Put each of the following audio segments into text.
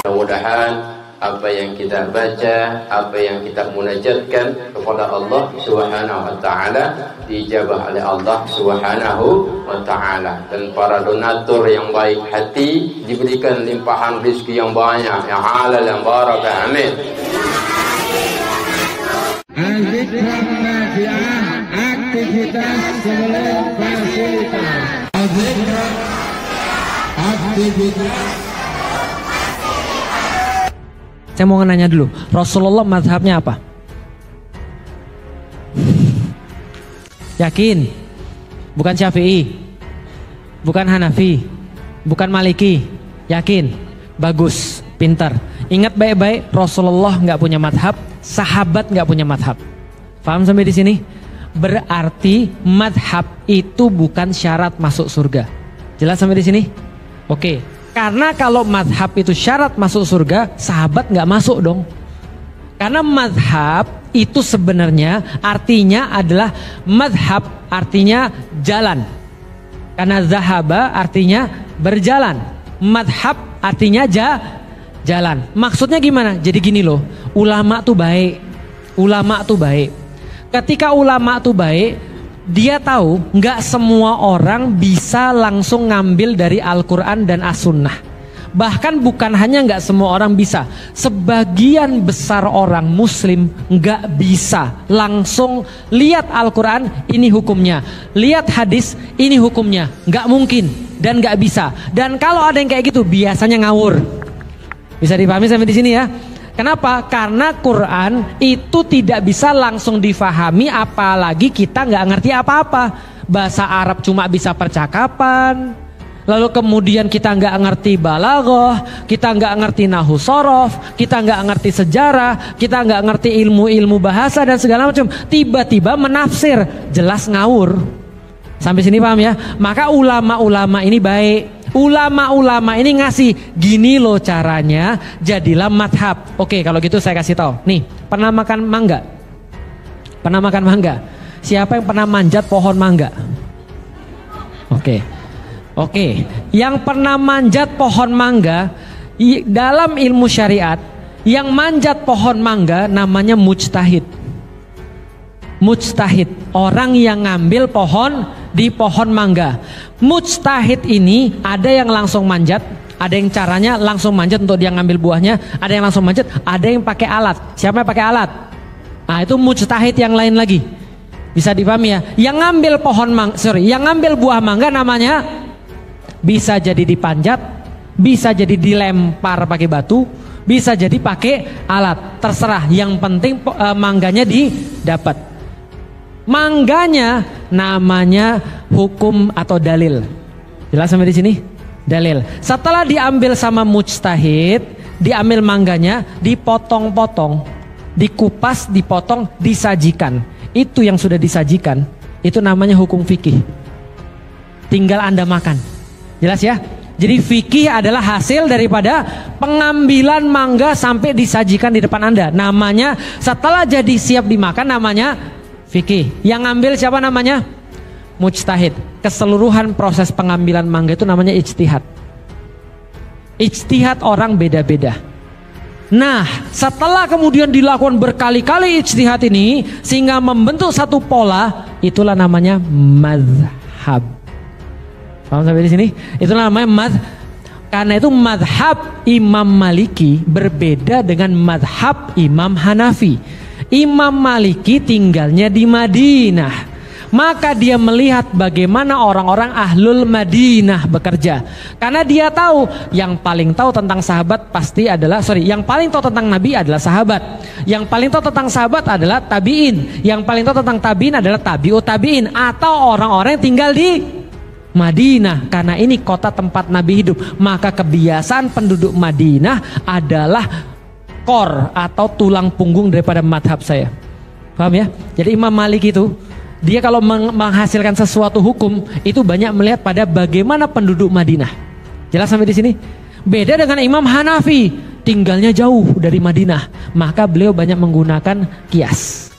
Mudah-mudahan apa yang kita baca, apa yang kita munajatkan kepada Allah Subhanahu wa taala dijabah oleh Allah Subhanahu wa taala, dan para donatur yang baik hati diberikan limpahan rezeki yang banyak, yang halal, yang barakah. Amin. Aktivitas sebelum fasilitas. Aktivitas. Saya mau nanya dulu, Rasulullah mazhabnya apa? Yakin? Bukan Syafi'i, bukan Hanafi, bukan Maliki. Yakin? Bagus, pintar. Ingat baik-baik, Rasulullah nggak punya mazhab, sahabat nggak punya mazhab. Paham sampai di sini? Berarti mazhab itu bukan syarat masuk surga. Jelas sampai di sini? Oke. Karena kalau mazhab itu syarat masuk surga, sahabat nggak masuk dong. Karena mazhab itu sebenarnya artinya adalah mazhab, artinya jalan. Karena zahaba artinya berjalan, mazhab artinya jalan. Maksudnya gimana? Jadi gini loh, ulama tuh baik. Ulama tuh baik. Ketika ulama tuh baik, dia tahu nggak semua orang bisa langsung ngambil dari Al-Quran dan As-Sunnah. Bahkan bukan hanya nggak semua orang bisa, sebagian besar orang muslim nggak bisa langsung lihat Al-Quran ini hukumnya, lihat hadis ini hukumnya, nggak mungkin dan nggak bisa. Dan kalau ada yang kayak gitu biasanya ngawur. Bisa dipahami sampai di sini ya? Kenapa? Karena Quran itu tidak bisa langsung difahami, apalagi kita nggak ngerti apa-apa. Bahasa Arab cuma bisa percakapan. Lalu kemudian kita nggak ngerti balaghah, kita nggak ngerti nahwu shorof, kita nggak ngerti sejarah, kita nggak ngerti ilmu-ilmu bahasa dan segala macam. Tiba-tiba menafsir, jelas ngawur. Sampai sini paham ya? Maka ulama-ulama ini baik. Ulama-ulama ini ngasih gini loh caranya, jadilah madhab. Oke, kalau gitu saya kasih tahu. Nih, pernah makan mangga? Pernah makan mangga? Siapa yang pernah manjat pohon mangga? Oke. Yang pernah manjat pohon mangga, dalam ilmu syariat, yang manjat pohon mangga namanya mujtahid. Mujtahid, orang yang ngambil pohon di pohon mangga. Mujtahid ini ada yang langsung manjat, ada yang caranya langsung manjat untuk dia ngambil buahnya, ada yang langsung manjat, ada yang pakai alat. Siapa yang pakai alat? Nah, itu mujtahid yang lain lagi. Bisa dipahami ya? Yang ngambil yang ngambil buah mangga namanya bisa jadi dipanjat, bisa jadi dilempar pakai batu, bisa jadi pakai alat. Terserah, yang penting mangganya didapat. Mangganya namanya hukum atau dalil. Jelas sampai di sini? Dalil. Setelah diambil sama mujtahid, diambil mangganya, dipotong-potong, dikupas, dipotong, disajikan. Itu yang sudah disajikan, itu namanya hukum fikih. Tinggal Anda makan. Jelas ya? Jadi fikih adalah hasil daripada pengambilan mangga sampai disajikan di depan Anda. Namanya setelah jadi siap dimakan namanya fikih. Yang ngambil siapa namanya? Mujtahid. Keseluruhan proses pengambilan mangga itu namanya ijtihad. Ijtihad orang beda-beda. Nah, setelah kemudian dilakukan berkali-kali ijtihad ini sehingga membentuk satu pola, itulah namanya mazhab. Paham sampai di sini? Itulah namanya mazhab. Karena itu mazhab Imam Maliki berbeda dengan mazhab Imam Hanafi. Imam Maliki tinggalnya di Madinah. Maka dia melihat bagaimana orang-orang ahlul Madinah bekerja. Karena dia tahu yang paling tahu tentang sahabat pasti adalah, yang paling tahu tentang Nabi adalah sahabat. Yang paling tahu tentang sahabat adalah tabi'in. Yang paling tahu tentang tabi'in adalah tabi'ut tabi'in. Atau orang-orang yang tinggal di Madinah. Karena ini kota tempat Nabi hidup. Maka kebiasaan penduduk Madinah adalah core atau tulang punggung daripada madhab saya. Paham ya? Jadi Imam Malik itu, dia kalau menghasilkan sesuatu hukum itu banyak melihat pada bagaimana penduduk Madinah. Jelas sampai di sini? Beda dengan Imam Hanafi, tinggalnya jauh dari Madinah, maka beliau banyak menggunakan kias,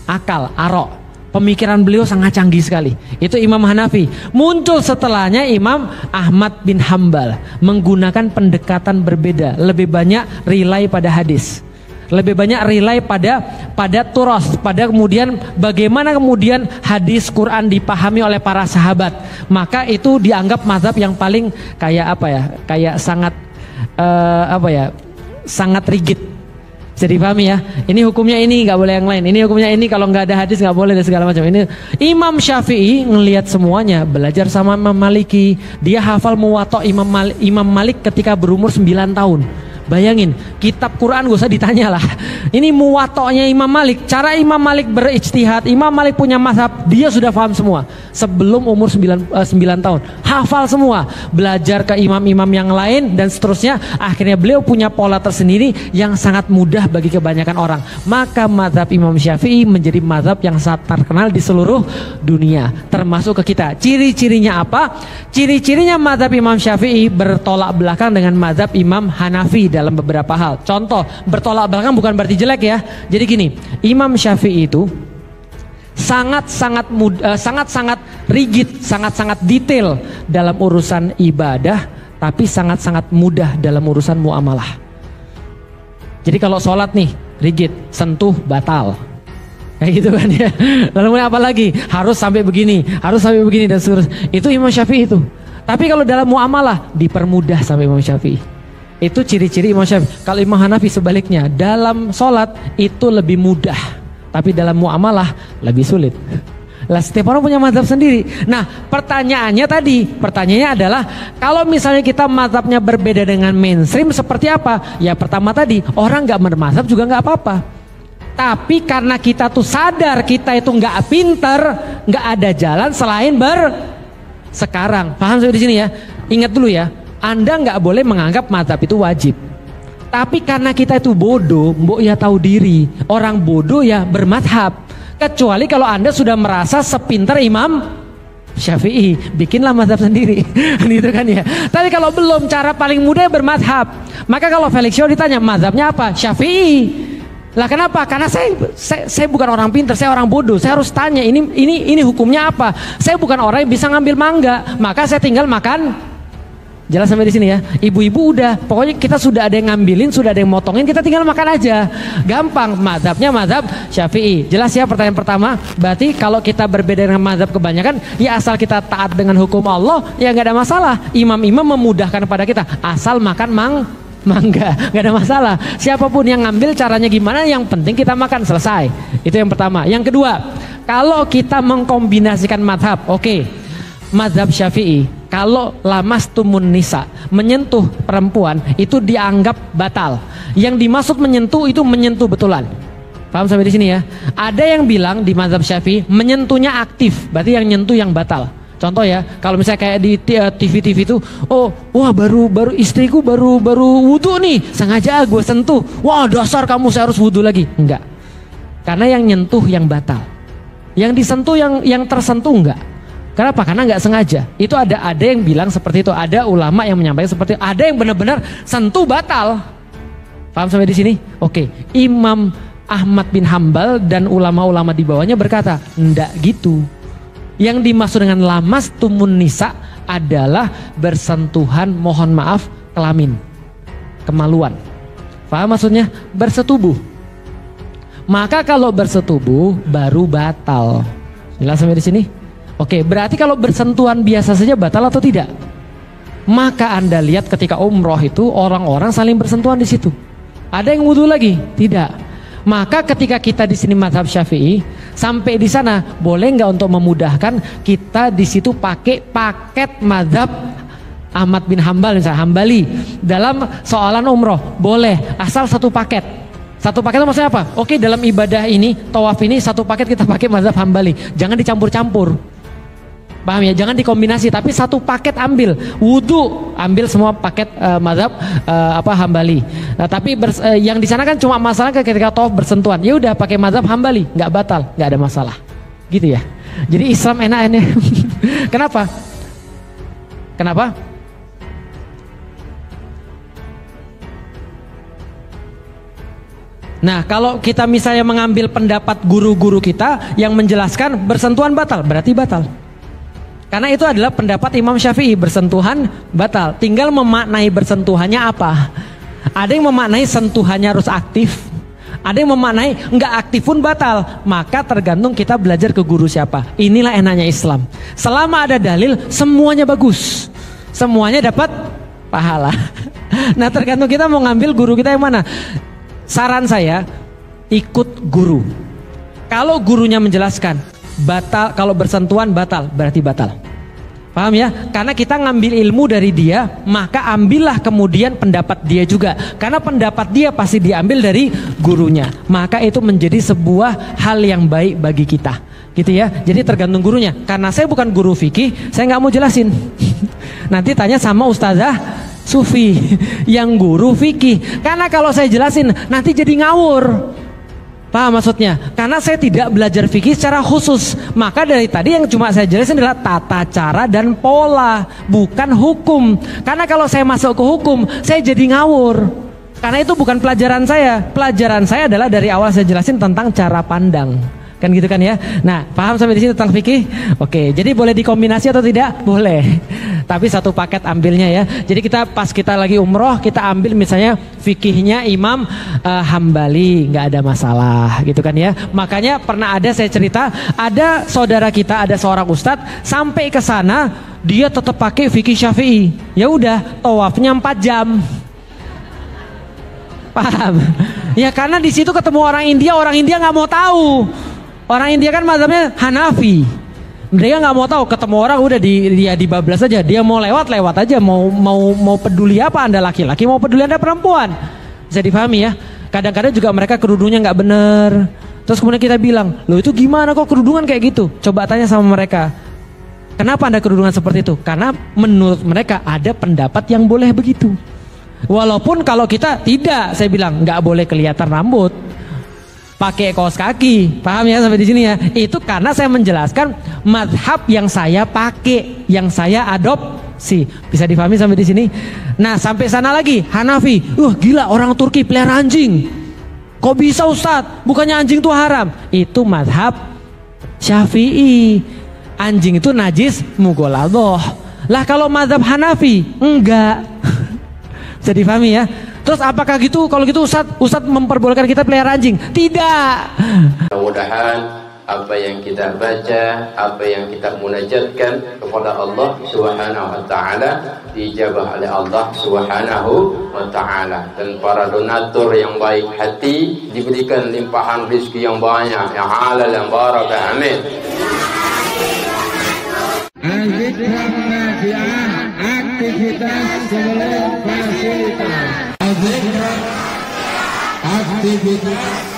akal, arok. Pemikiran beliau sangat canggih sekali. Itu Imam Hanafi. Muncul setelahnya Imam Ahmad bin Hambal, menggunakan pendekatan berbeda, lebih banyak rely pada hadis, lebih banyak rely pada turas, pada kemudian bagaimana kemudian hadis Quran dipahami oleh para sahabat. Maka itu dianggap mazhab yang paling kayak apa ya? Kayak sangat sangat rigid. Jadi pahami ya, ini hukumnya ini, nggak boleh yang lain. Ini hukumnya ini, kalau nggak ada hadis nggak boleh dan segala macam. Ini Imam Syafi'i ngelihat semuanya, belajar sama Imam Maliki. Dia hafal Muwatta Imam Malik ketika berumur 9 tahun. Bayangin, kitab Quran gak usah ditanya lah. Ini Muwatta'nya Imam Malik. Cara Imam Malik berijtihad, Imam Malik punya mazhab, dia sudah paham semua. Sebelum umur 9 tahun, hafal semua. Belajar ke imam-imam yang lain dan seterusnya. Akhirnya beliau punya pola tersendiri yang sangat mudah bagi kebanyakan orang. Maka mazhab Imam Syafi'i menjadi mazhab yang sangat terkenal di seluruh dunia, termasuk ke kita. Ciri-cirinya apa? Ciri-cirinya mazhab Imam Syafi'i bertolak belakang dengan mazhab Imam Hanafi dalam beberapa hal. Contoh, bertolak belakang bukan berarti jelek ya. Jadi gini, Imam Syafi'i itu sangat-sangat rigid, sangat-sangat detail dalam urusan ibadah, tapi sangat-sangat mudah dalam urusan muamalah. Jadi kalau sholat nih, rigid, sentuh batal. Kayak gitu kan ya. Lalu apa lagi? Harus sampai begini, harus sampai begini dan seterusnya. Itu Imam Syafi'i itu. Tapi kalau dalam muamalah dipermudah sampai Imam Syafi'i. Itu ciri-ciri Imam Syafi'i. Kalau Imam Hanafi sebaliknya, dalam sholat itu lebih mudah, tapi dalam muamalah lebih sulit. Lah setiap orang punya mazhab sendiri. Nah pertanyaannya adalah, kalau misalnya kita mazhabnya berbeda dengan mainstream seperti apa? Ya pertama tadi, orang nggak bermazhab juga nggak apa-apa. Tapi karena kita tuh sadar kita itu nggak pinter, nggak ada jalan selain sekarang. Paham sampai di sini ya? Ingat dulu ya. Anda nggak boleh menganggap mazhab itu wajib. Tapi karena kita itu bodoh, mbok ya tahu diri. Orang bodoh ya bermazhab. Kecuali kalau Anda sudah merasa sepintar Imam Syafi'i, bikinlah mazhab sendiri. Gitu kan ya. Tapi kalau belum, cara paling mudah bermazhab. Maka kalau Felix Shaw ditanya mazhabnya apa? Syafi'i. Lah kenapa? Karena saya bukan orang pintar, saya orang bodoh. Saya harus tanya ini hukumnya apa? Saya bukan orang yang bisa ngambil mangga, maka saya tinggal makan. Jelas sampai di sini ya. Ibu-ibu udah, pokoknya kita sudah ada yang ngambilin, sudah ada yang motongin, kita tinggal makan aja. Gampang, mazhabnya mazhab Syafi'i. Jelas ya pertanyaan pertama. Berarti kalau kita berbeda dengan mazhab kebanyakan, ya asal kita taat dengan hukum Allah, ya nggak ada masalah. Imam-imam memudahkan kepada kita, asal makan mangga, nggak ada masalah. Siapapun yang ngambil caranya gimana, yang penting kita makan, selesai. Itu yang pertama. Yang kedua, kalau kita mengkombinasikan mazhab, oke. Mazhab Syafi'i, kalau lamastumun nisa, menyentuh perempuan itu dianggap batal. Yang dimaksud menyentuh itu menyentuh betulan. Paham sampai di sini ya? Ada yang bilang di mazhab Syafi'i menyentuhnya aktif, berarti yang nyentuh yang batal. Contoh ya, kalau misalnya kayak di TV itu, baru istriku baru wudhu nih, sengaja gue sentuh. Wah dasar kamu, saya harus wudhu lagi. Enggak, karena yang nyentuh yang batal, yang disentuh yang tersentuh enggak. Kenapa? Karena nggak sengaja. Itu ada yang bilang seperti itu. Ada ulama yang menyampaikan seperti itu. Ada yang benar-benar sentuh batal. Paham sampai di sini? Oke. Imam Ahmad bin Hambal dan ulama-ulama di bawahnya berkata, enggak gitu. Yang dimaksud dengan lamastumun nisa adalah bersentuhan, mohon maaf, kelamin, kemaluan. Paham maksudnya? Bersetubuh. Maka kalau bersetubuh baru batal. Jelas sampai di sini? Oke, berarti kalau bersentuhan biasa saja batal atau tidak? Maka Anda lihat ketika umroh itu orang-orang saling bersentuhan di situ. Ada yang wudhu lagi? Tidak. Maka ketika kita di sini mazhab Syafi'i, sampai di sana boleh nggak untuk memudahkan kita di situ pakai paket mazhab Ahmad bin Hambal misalnya, Hambali dalam soalan umroh? Boleh, asal satu paket. Satu paket itu maksudnya apa? Oke, dalam ibadah ini, tawaf ini, satu paket kita pakai mazhab Hambali. Jangan dicampur-campur. Paham ya? Jangan dikombinasi, tapi satu paket ambil. Wudhu ambil semua paket mazhab Hambali. Nah, tapi yang di sana kan cuma masalah ketika tawaf bersentuhan. Ya udah pakai mazhab Hambali, nggak batal, nggak ada masalah. Gitu ya. Jadi Islam enak ini. Kenapa? Kenapa? Nah, kalau kita misalnya mengambil pendapat guru-guru kita yang menjelaskan bersentuhan batal, berarti batal. Karena itu adalah pendapat Imam Syafi'i, bersentuhan batal. Tinggal memaknai bersentuhannya apa. Ada yang memaknai sentuhannya harus aktif, ada yang memaknai nggak aktif pun batal. Maka tergantung kita belajar ke guru siapa. Inilah enaknya Islam. Selama ada dalil, semuanya bagus, semuanya dapat pahala. Nah, tergantung kita mau ngambil guru kita yang mana. Saran saya, ikut guru. Kalau gurunya menjelaskan batal, kalau bersentuhan batal, berarti batal. Paham ya? Karena kita ngambil ilmu dari dia, maka ambillah kemudian pendapat dia juga. Karena pendapat dia pasti diambil dari gurunya. Maka itu menjadi sebuah hal yang baik bagi kita. Gitu ya. Jadi tergantung gurunya. Karena saya bukan guru fikih, saya nggak mau jelasin. Nanti tanya sama ustazah sufi yang guru fikih. Karena kalau saya jelasin nanti jadi ngawur. Paham maksudnya? Karena saya tidak belajar fikih secara khusus. Maka dari tadi yang cuma saya jelasin adalah tata cara dan pola, bukan hukum. Karena kalau saya masuk ke hukum, saya jadi ngawur. Karena itu bukan pelajaran saya. Pelajaran saya adalah dari awal saya jelasin tentang cara pandang. Kan gitu kan ya. Nah, paham sampai di sini tentang fikih? Oke, jadi boleh dikombinasi atau tidak? Boleh. Tapi satu paket ambilnya ya. Jadi kita pas kita lagi umroh, kita ambil misalnya fikihnya Imam Hambali, nggak ada masalah gitu kan ya. Makanya pernah ada saya cerita, ada saudara kita, ada seorang ustadz sampai ke sana dia tetap pakai fikih Syafi'i. Ya udah, tawafnya 4 jam. Paham? Ya karena di situ ketemu orang India nggak mau tahu. Orang India kan mazhabnya Hanafi. Mereka nggak mau tahu, ketemu orang udah dia dibablas aja. Dia mau lewat aja, mau peduli apa Anda laki-laki, mau peduli Anda perempuan. Bisa dipahami ya. Kadang-kadang juga mereka kerudungnya nggak bener. Terus kemudian kita bilang, loh itu gimana kok kerudungan kayak gitu? Coba tanya sama mereka. Kenapa Anda kerudungan seperti itu? Karena menurut mereka ada pendapat yang boleh begitu. Walaupun kalau kita tidak, saya bilang nggak boleh kelihatan rambut. Pakai kaos kaki, paham ya sampai di sini ya? Itu karena saya menjelaskan madhab yang saya pakai, yang saya adopsi. Bisa dipahami sampai di sini? Nah, sampai sana lagi Hanafi, gila orang Turki pelihara anjing. Kok bisa Ustadz? Bukannya anjing itu haram? Itu madhab Syafi'i. Anjing itu najis mughaladhah. Lah kalau madhab Hanafi enggak. Bisa dipahami ya? Terus apakah gitu? Kalau gitu Ustadz memperbolehkan kita pelihara anjing? Tidak. Mudah-mudahan apa yang kita baca, apa yang kita munajatkan kepada Allah Subhanahu wa taala dijabah oleh Allah Subhanahu wa taala, dan para donatur yang baik hati diberikan limpahan rezeki yang banyak, yang halal, yang barakah. Amin. Aktivitas sebelum fasilitas. Aktivitas